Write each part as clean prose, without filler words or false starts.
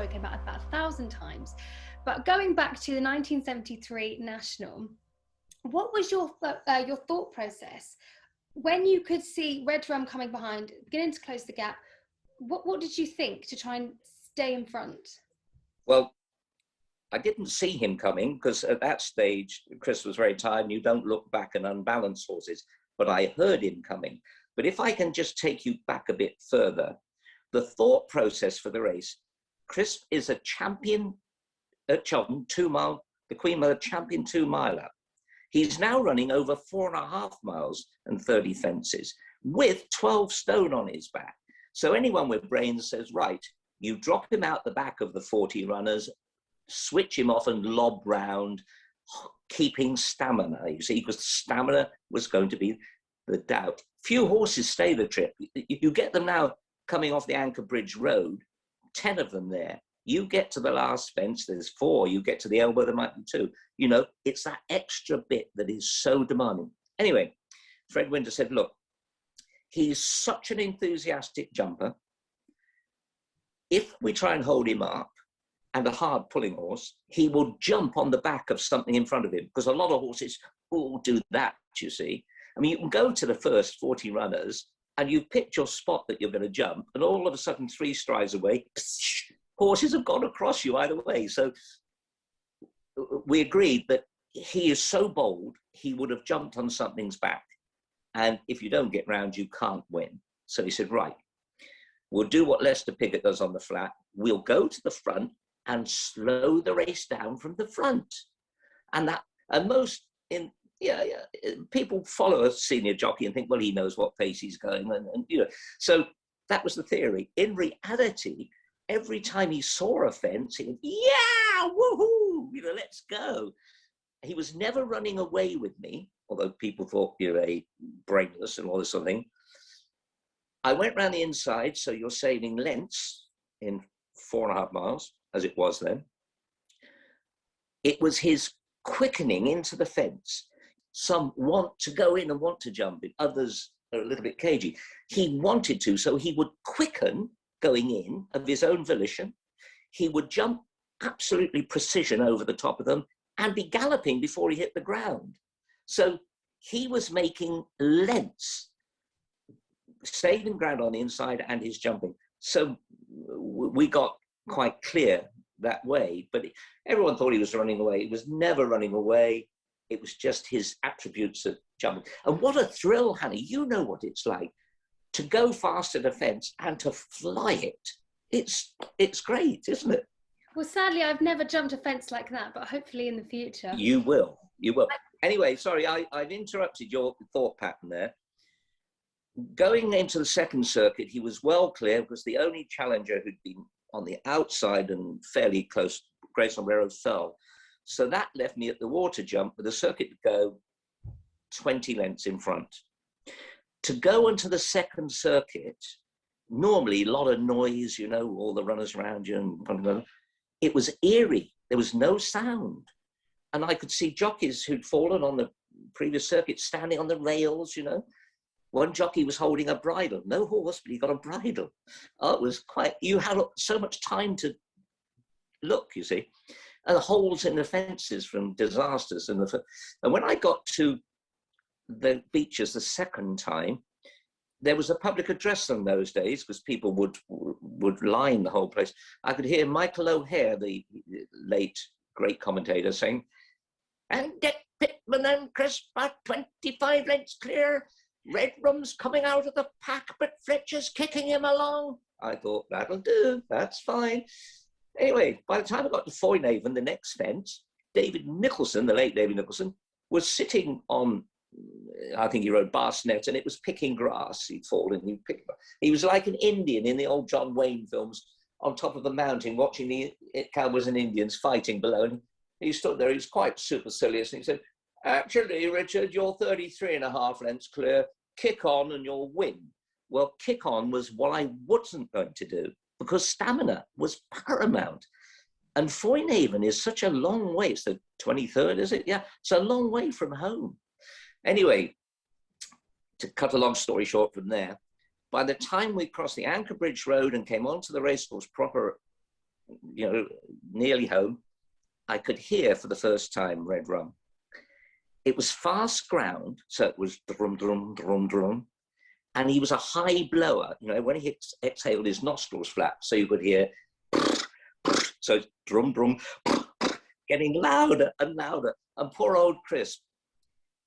spoken about 1,000 times. But going back to the 1973 National, what was your thought process when you could see Red Rum coming behind, beginning to close the gap? What did you think to try and stay in front? Well, I didn't see him coming because at that stage, Chris was very tired and you don't look back and unbalance horses, but I heard him coming. But if I can just take you back a bit further, the thought process for the race, Chris is a champion at Cheltenham, 2 mile, the Queen Mother champion 2 miler. He's now running over 4.5 miles and 30 fences with 12 stone on his back. So anyone with brains says, right, you drop him out the back of the 40 runners, switch him off and lob round, keeping stamina, you see, because stamina was going to be the doubt. Few horses stay the trip. You get them now coming off the Anchor Bridge Road, 10 of them there. You get to the last fence, there's 4. You get to the elbow, there might be 2. You know, it's that extra bit that is so demanding. Anyway, Fred Winter said, look, he's such an enthusiastic jumper. If we try and hold him up, and a hard pulling horse, he will jump on the back of something in front of him, because a lot of horses will do that, you see. I mean, you can go to the first 40 runners and you've picked your spot that you're going to jump, and all of a sudden 3 strides away, horses have gone across you either way. So we agreed that he is so bold, he would have jumped on something's back. And if you don't get round, you can't win. So he said, right, we'll do what Lester Piggott does on the flat. We'll go to the front and slow the race down from the front. And people follow a senior jockey and think, well, he knows what pace he's going. And you know, so that was the theory. In reality, every time he saw a fence, he went, yeah, woohoo, you know, let's go. He was never running away with me, although people thought you're a brainless and all this sort of thing. I went round the inside, so you're saving lengths in 4.5 miles, as it was then. It was his quickening into the fence. Some want to go in and want to jump in, others are a little bit cagey. He wanted to, so he would quicken going in of his own volition. He would jump absolutely precision over the top of them and be galloping before he hit the ground. So he was making lengths, saving ground on the inside and his jumping. So we got quite clear that way, but everyone thought he was running away. He was never running away. It was just his attributes of jumping. And what a thrill, Hanny. You know what it's like to go fast at a fence and to fly it. It's great, isn't it? Well, sadly, I've never jumped a fence like that, but hopefully in the future. You will. Anyway, sorry, I've interrupted your thought pattern there. Going into the second circuit, he was well clear because the only challenger who'd been on the outside and fairly close, Grace Sombrero, fell. So that left me at the water jump with the circuit to go 20 lengths in front. To go into the second circuit, normally a lot of noise, you know, all the runners around you, and it was eerie. There was no sound. And I could see jockeys who'd fallen on the previous circuit standing on the rails, you know. One jockey was holding a bridle, no horse, but he got a bridle. Oh, it was quite, you had so much time to look, you see. And the holes in the fences from disasters. And when I got to the beaches the second time, there was a public address in those days because people would line the whole place. I could hear Michael O'Hare, the late great commentator, saying, and get Pitman and Chris back 25 lengths clear. Red Rum's coming out of the pack, but Fletcher's kicking him along. I thought, that'll do, that's fine. Anyway, by the time I got to Foynaven, the next fence, David Nicholson, the late David Nicholson, was sitting on, I think he rode bassnet, and it was picking grass. He'd fallen, he was like an Indian in the old John Wayne films, on top of the mountain, watching the cowboys and Indians fighting below. And he stood there, he was quite supercilious, and he said, actually, Richard, you're 33.5 lengths clear, kick on and you'll win. Well, kick on was what I wasn't going to do, because stamina was paramount. And Foynaven is such a long way. It's the 23rd, is it? Yeah, it's a long way from home. Anyway, to cut a long story short from there, by the time we crossed the Anchor Bridge Road and came onto the racecourse proper nearly home, I could hear for the first time Red Rum. It was fast ground, so it was drum, drum, drum, drum. And he was a high blower. When he exhaled, his nostrils flapped, so you could hear, so it's drum, drum, getting louder and louder. And poor old Chris,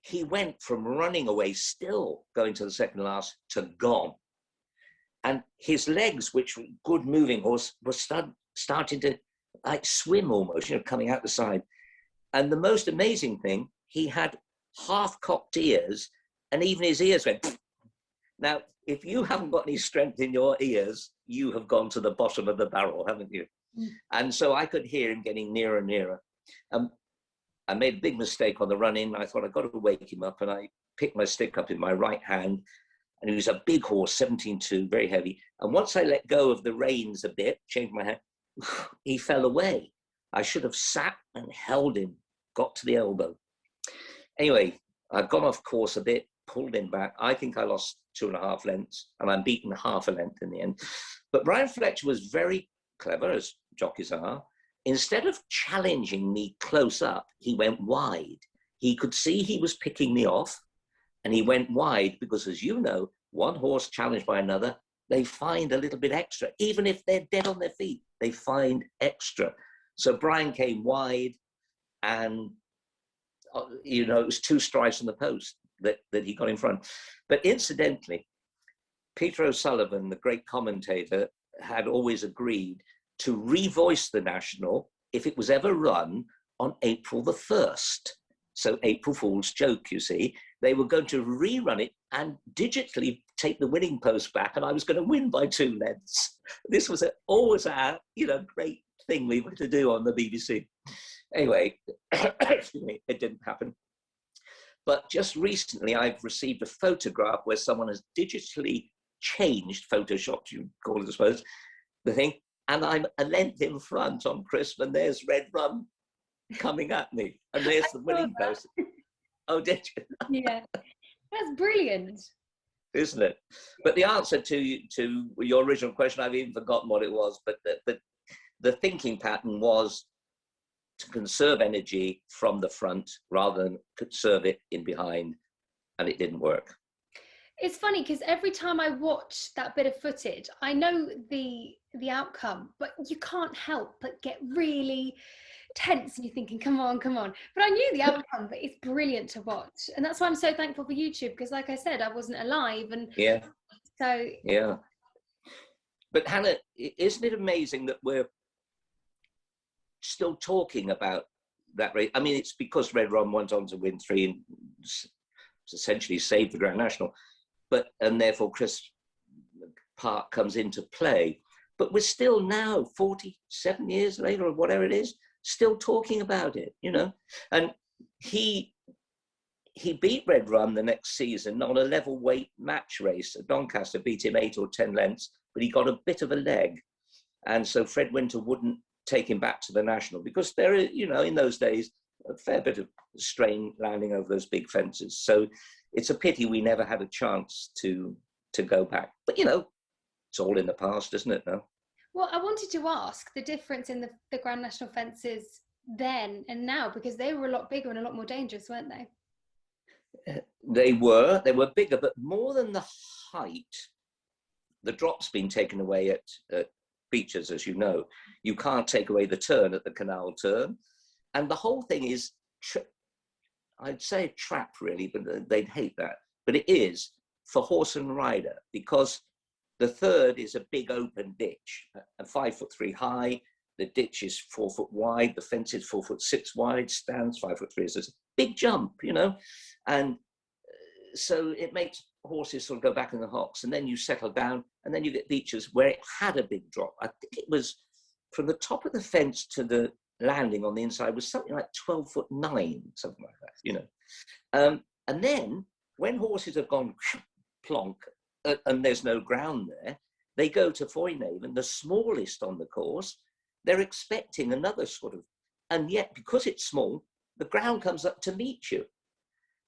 he went from running away, still going to the second last, to gone. And his legs, which were good moving horse, were starting to like swim almost, coming out the side. And the most amazing thing, he had half-cocked ears, and even his ears went. Now, if you haven't got any strength in your ears, you have gone to the bottom of the barrel, haven't you? Mm. And so I could hear him getting nearer and nearer. I made a big mistake on the run-in. I thought I've got to wake him up, and I picked my stick up in my right hand, and he was a big horse, 17-2, very heavy. And once I let go of the reins a bit, changed my hand, he fell away. I should have sat and held him, got to the elbow. Anyway, I've gone off course a bit, pulled him back. I think I lost 2.5 lengths, and I'm beaten half a length in the end. But Brian Fletcher was very clever, as jockeys are. Instead of challenging me close up, he went wide. He could see he was picking me off, and he went wide because, as you know, one horse challenged by another, they find a little bit extra. Even if they're dead on their feet, they find extra. So Brian came wide, and it was 2 strides from the post that he got in front. But incidentally, Peter O'Sullivan, the great commentator, had always agreed to revoice the National if it was ever run on April the 1st. So April Fool's joke, you see. They were going to rerun it and digitally take the winning post back, and I was going to win by 2 lengths. This was always a great thing we were to do on the BBC. Anyway, excuse me, it didn't happen. But just recently, I've received a photograph where someone has digitally changed, photoshopped, you call it, I suppose, the thing, and I'm a length in front on Chris, and there's Red Rum coming at me, and there's the winning post. Oh, did you? Yeah, that's brilliant, isn't it? But the answer to your original question, I've even forgotten what it was, but the thinking pattern was to conserve energy from the front rather than conserve it in behind, and it didn't work. It's funny because every time I watch that bit of footage, I know the outcome, but you can't help but get really tense, and you're thinking, come on. But I knew the outcome, but it's brilliant to watch. And that's why I'm so thankful for YouTube, because like I said, I wasn't alive. And yeah. So yeah. But Hannah, isn't it amazing that we're still talking about that race? I mean, it's because Red Rum went on to win 3 and essentially saved the Grand National, and therefore Chris Park comes into play. But we're still now, 47 years later or whatever it is, still talking about it, And he beat Red Rum the next season on a level weight match race. Doncaster beat him 8 or 10 lengths, but he got a bit of a leg. And so Fred Winter wouldn't take him back to the National, because there is, in those days, a fair bit of strain landing over those big fences. So it's a pity we never had a chance to go back. But, it's all in the past, isn't it now? Well, I wanted to ask the difference in the Grand National fences then and now, because they were a lot bigger and a lot more dangerous, weren't they? They were bigger, but more than the height, the drop's been taken away at Beeches, as you know. You can't take away the turn at the canal turn. And the whole thing is, I'd say a trap really, but they'd hate that. But it is for horse and rider, because the third is a big open ditch, and 5'3" high. The ditch is 4 foot wide. The fence is 4'6" wide. Stands 5'3". So it's a big jump, And so it makes horses sort of go back in the hocks, and then you settle down, and then you get Beeches where it had a big drop. I think it was from the top of the fence to the landing on the inside was something like 12'9", something like that, And then when horses have gone plonk, and there's no ground there, they go to Foynaven, the smallest on the course. They're expecting another sort of, and yet because it's small, the ground comes up to meet you.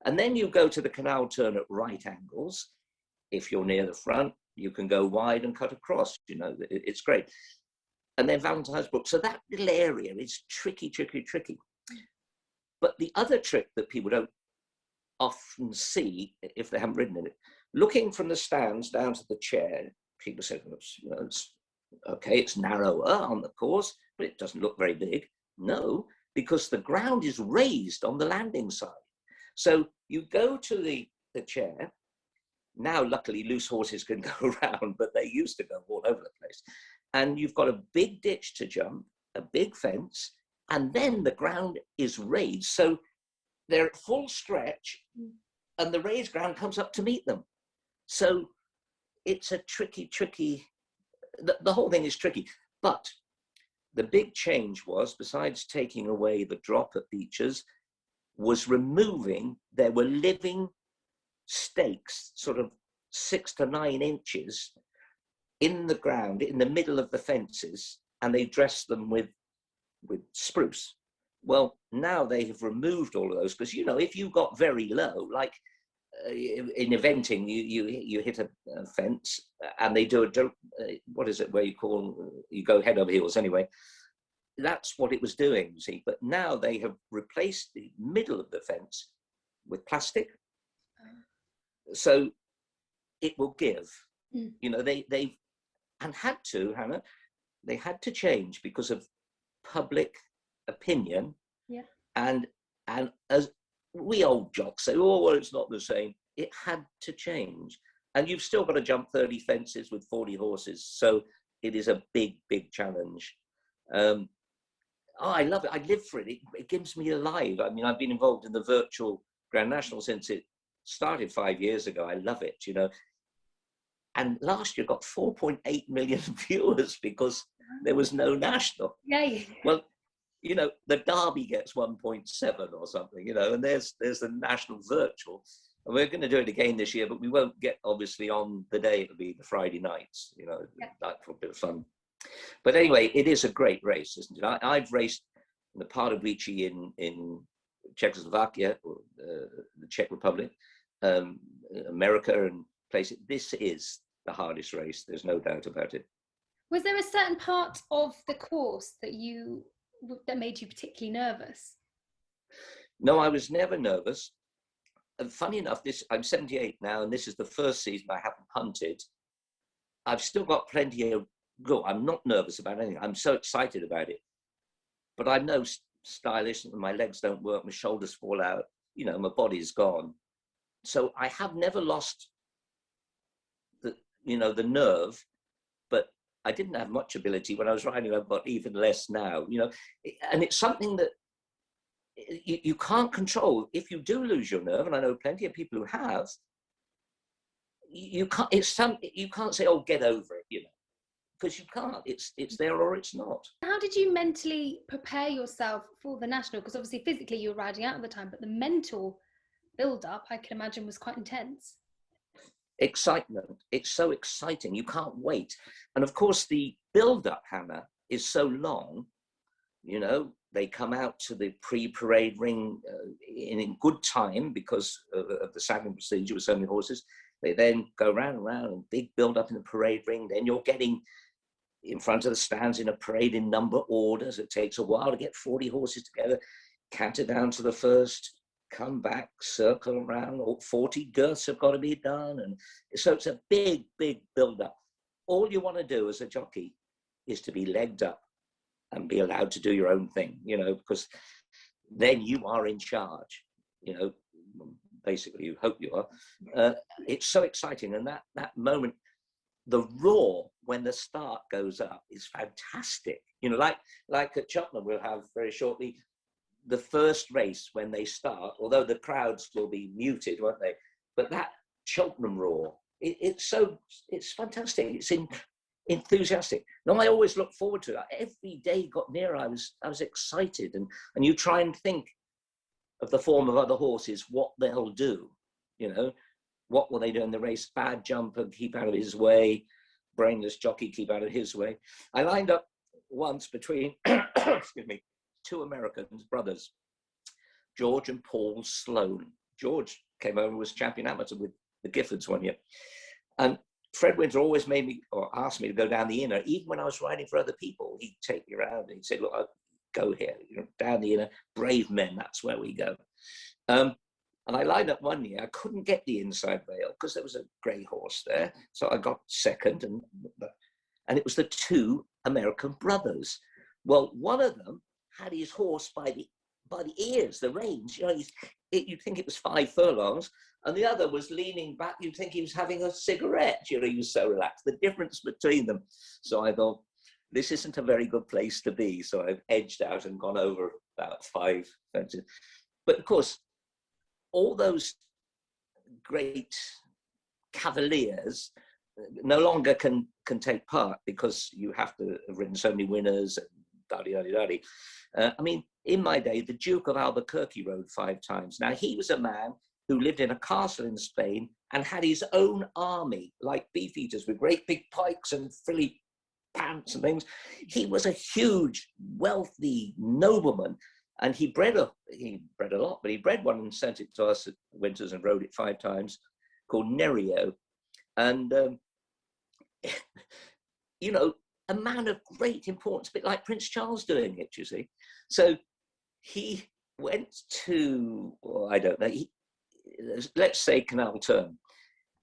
And then you go to the canal turn at right angles. If you're near the front, you can go wide and cut across, it's great. and then Valentine's Brook. So that little area is tricky, tricky, tricky. But the other trick that people don't often see if they haven't ridden in it, looking from the stands down to the chair, people say, it's okay, it's narrower on the course, but it doesn't look very big. No, because the ground is raised on the landing side. So you go to the chair. Now, luckily, loose horses can go around, but they used to go all over the place. And you've got a big ditch to jump, a big fence, and then the ground is raised. So they're at full stretch, and the raised ground comes up to meet them. So it's a tricky, the whole thing is tricky. But the big change was, besides taking away the drop at beaches, was removing, there were living stakes, sort of 6 to 9 inches in the ground, in the middle of the fences, and they dressed them with spruce. Well, now they have removed all of those, because, if you got very low, like in eventing, you hit a fence and they do what is it where you go head over heels anyway. That's what it was doing, you see. But now they have replaced the middle of the fence with plastic. So it will give. They had to, Hannah, they had to change because of public opinion. Yeah. And as we old jocks say, oh, well, it's not the same. It had to change. And you've still got to jump 30 fences with 40 horses. So it is a big, big challenge. I love it. I live for it. It keeps me alive. I mean, I've been involved in the virtual Grand National since it started 5 years ago. I love it, And last year got 4.8 million viewers because there was no national. Yay. Well, the Derby gets 1.7 or something, and there's the national virtual. And we're going to do it again this year, but we won't get, obviously, on the day. It'll be the Friday nights, that for a bit of fun. But anyway, it is a great race, isn't it? I've raced in the Pardubice in Czechoslovakia, or the Czech Republic, America, and places. This is the hardest race. There's no doubt about it. Was there a certain part of the course that made you particularly nervous? No, I was never nervous. And funny enough, I'm 78 now, and this is the first season I haven't hunted. I've still got plenty of go. I'm not nervous about anything. I'm so excited about it. But I'm no stylish, and my legs don't work, my shoulders fall out, my body's gone. So I have never lost the nerve, but I didn't have much ability when I was riding. I've got even less now, and it's something that you can't control. If you do lose your nerve, and I know plenty of people who have, you can't. You can't say, "Oh, get over it," because you can't. It's there or it's not. How did you mentally prepare yourself for the national? Because obviously physically you were riding out at the time, but the mental build-up, I can imagine, was quite intense. Excitement. It's so exciting. You can't wait. And of course, the build-up, Hannah, is so long. They come out to the pre-parade ring in good time because of the saddling procedure with so many horses. They then go round and round and big build-up in the parade ring. Then you're getting in front of the stands in a parade in number orders. It takes a while to get 40 horses together, canter down to the first, come back, circle around, or 40 girths have got to be done. And so it's a big, big build-up. All you want to do as a jockey is to be legged up and be allowed to do your own thing, because then you are in charge, basically you hope you are. It's so exciting. And that moment, the roar when the start goes up is fantastic. Like at Cheltenham, we'll have very shortly the first race when they start, although the crowds will be muted, won't they? But that Cheltenham roar, it's fantastic. It's enthusiastic. No, I always look forward to it. Every day got nearer, I was excited. And you try and think of the form of other horses, what they'll do, what will they do in the race? Bad jumper, keep out of his way. Brainless jockey, keep out of his way. I lined up once between, excuse me, 2 Americans, brothers, George and Paul Sloan. George came over and was champion amateur with the Giffords one year. And Fred Winter always made me or asked me to go down the inner, even when I was riding for other people. He'd take me around and he'd say, look, I'll go here, down the inner, brave men, that's where we go. And I lined up one year, I couldn't get the inside rail because there was a grey horse there. So I got second, and it was the two American brothers. Well, one of them had his horse by the ears, the reins, you'd think it was 5 furlongs, and the other was leaning back, you'd think he was having a cigarette, he was so relaxed, the difference between them. So I thought, this isn't a very good place to be. So I've edged out and gone over about 5 fences. But of course, all those great cavaliers no longer can take part because you have to have ridden so many winners and da-di-da-di-da-di. I mean, in my day, the Duke of Albuquerque rode 5 times. Now, he was a man who lived in a castle in Spain and had his own army, like beefeaters with great big pikes and frilly pants and things. He was a huge, wealthy nobleman, and he bred a lot, but he bred one and sent it to us at Winters and rode it 5 times, called Nerio. And, a man of great importance, a bit like Prince Charles doing it, you see. So he went to, I don't know, let's say Canal Turn,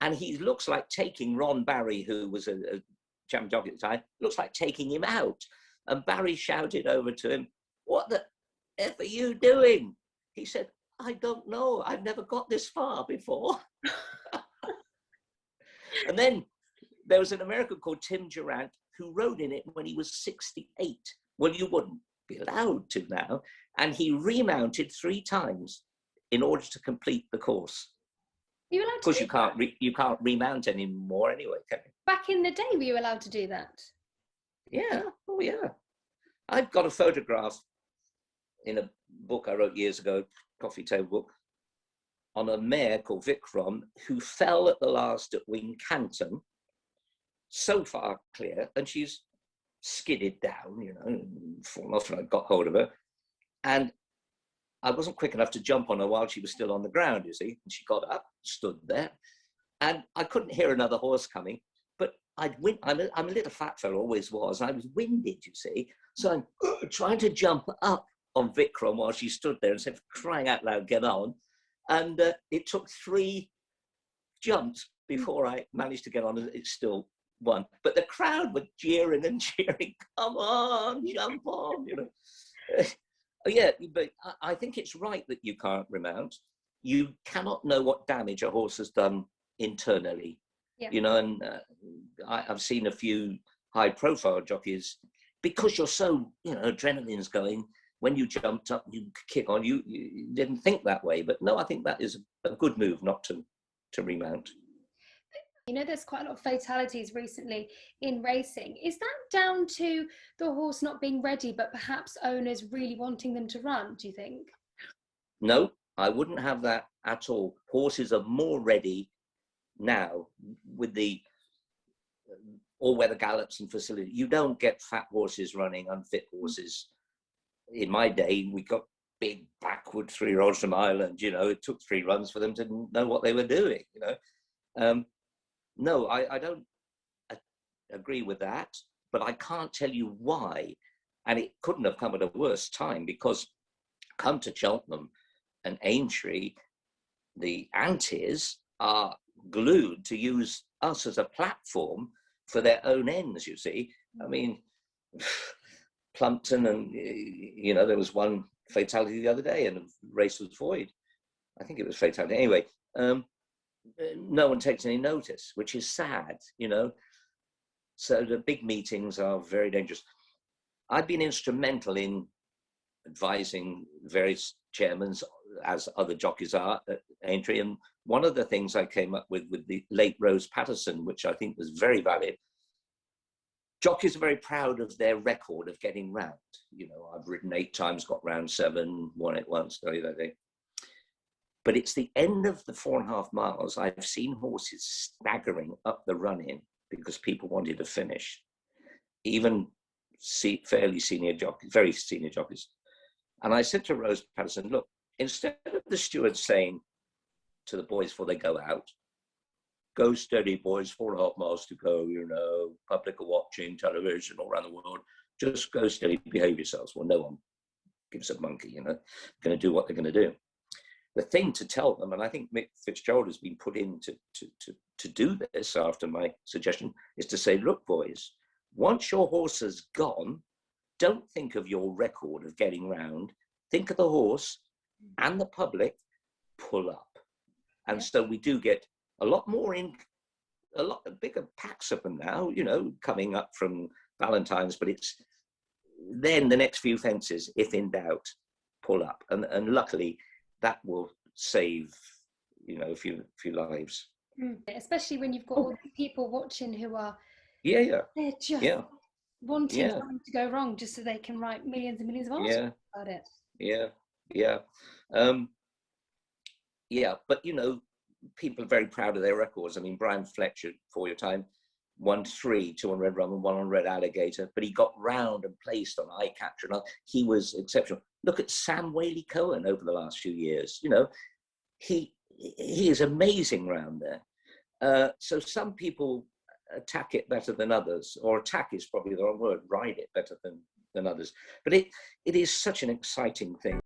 and he looks like taking Ron Barry, who was a champion jockey at the time, looks like taking him out. And Barry shouted over to him, "What the F are you doing?" He said, "I don't know. I've never got this far before." And then there was an American called Tim Durant who rode in it when he was 68. Well, you wouldn't be allowed to now. And he remounted 3 times in order to complete the course. You're allowed to. Of course, you can't remount anymore anyway, can you? Back in the day, were you allowed to do that? Yeah. Oh, yeah. I've got a photograph in a book I wrote years ago, coffee table book, on a mare called Vikram who fell at the last at Wincanton, so far clear, and she's skidded down, and fallen off, and I got hold of her. And I wasn't quick enough to jump on her while she was still on the ground, you see. And she got up, stood there, and I couldn't hear another horse coming, but I'm a little fat fellow, always was, and I was winded, you see. So I'm trying to jump up on Vikram while she stood there and said, crying out loud, get on. And it took 3 jumps before I managed to get on, and it still won. But the crowd were jeering and cheering, come on, jump on, Yeah, but I think it's right that you can't remount. You cannot know what damage a horse has done internally, and I've seen a few high-profile jockeys, because you're so, adrenaline's going. When you jumped up, you kick on, you didn't think that way. But no, I think that is a good move not to remount. There's quite a lot of fatalities recently in racing. Is that down to the horse not being ready, but perhaps owners really wanting them to run, do you think? No, I wouldn't have that at all. Horses are more ready now with the all-weather gallops and facility. You don't get fat horses running unfit horses. In my day, we got big backward 3-year-olds from Ireland. It took 3 runs for them to know what they were doing. No, I don't agree with that, but I can't tell you why. And it couldn't have come at a worse time, because come to Cheltenham and Aintree, the Antis are glued to use us as a platform for their own ends, you see. I mean, Plumpton and, there was one fatality the other day and the race was void. I think it was fatality. Anyway, no one takes any notice, which is sad, So the big meetings are very dangerous. I've been instrumental in advising various chairmen, as other jockeys are at Aintree. And one of the things I came up with the late Rose Patterson, which I think was very valid. Jockeys are very proud of their record of getting round. I've ridden 8 times, got round 7, won it once, I think. But it's the end of the 4.5 miles. I've seen horses staggering up the run-in because people wanted to finish. Even fairly senior jockeys, very senior jockeys. And I said to Rose Patterson, look, instead of the steward saying to the boys before they go out, go steady, boys, 4.5 miles to go, you know, public are watching, television all around the world, just go steady, behave yourselves. Well, no one gives a monkey, you know, going to do what they're going to do. The thing to tell them, and I think Mick Fitzgerald has been put in to do this after my suggestion, is to say, look, boys, once your horse has gone, don't think of your record of getting round. Think of the horse and the public, pull up. And so we do get a lot more in, a lot bigger packs of them now, you know, coming up from Valentine's, but it's then the next few fences, if in doubt, pull up. And luckily that will save, you know, a few lives. Especially when you've got all these people watching who are, they're just wanting something to go wrong just so they can write millions and millions of articles about it. But you know, people are very proud of their records. I mean, Brian Fletcher, for your time, won 3, 2 on Red Rum and 1 on Red Alligator, but he got round and placed on Eye Catcher, and he was exceptional. Look at Sam Whaley-Cohen over the last few years. You know, he is amazing round there. So some people attack it better than others, or attack is probably the wrong word, ride it better than others. But it is such an exciting thing.